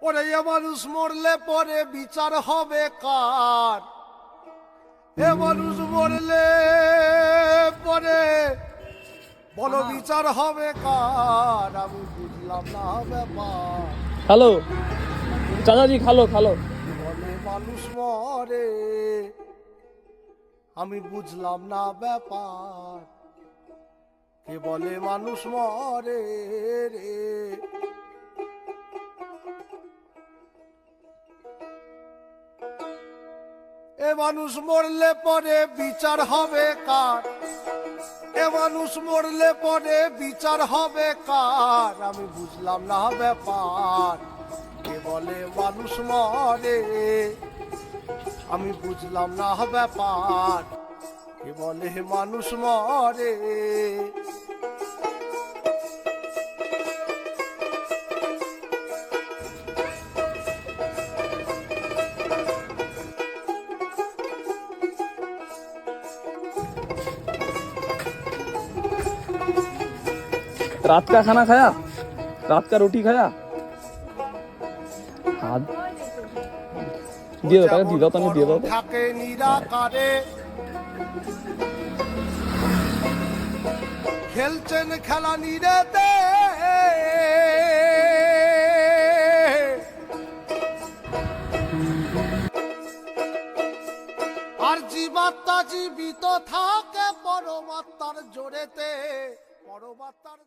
ওরে এ মানুষ মরলে পরে বিচার হবে কার? এ মানুষ মরলে পরে বলো বিচার হবে কার? আমি বুঝলাম না ব্যাপার। হ্যালো চাচাজি, খালো খালো। বলে মানুষ মরে, আমি বুঝলাম না ব্যাপার। কে বলে মানুষ মরে রে? এ মানুষ মরলে পরে বিচার হবে কার? এ মানুষ মরলে পরে বিচার হবে কার? আমি বুঝলাম না ব্যাপার। কে বলে মানুষ মরে, আমি বুঝলাম না ব্যাপার। কে বলে মানুষ মরে? रात का खाना खाया? रात का रोटी खाया? हाथ দিয়ে দাও, তাকে দিয়ে দাও, তাকে দিয়ে দাও। থাকে নিরাকারে খেলছেন খেলা নিরেতে, আর জীবাত্মা জীবিত থাকে পরমাত্মার জোরেতে। পরমাত্মার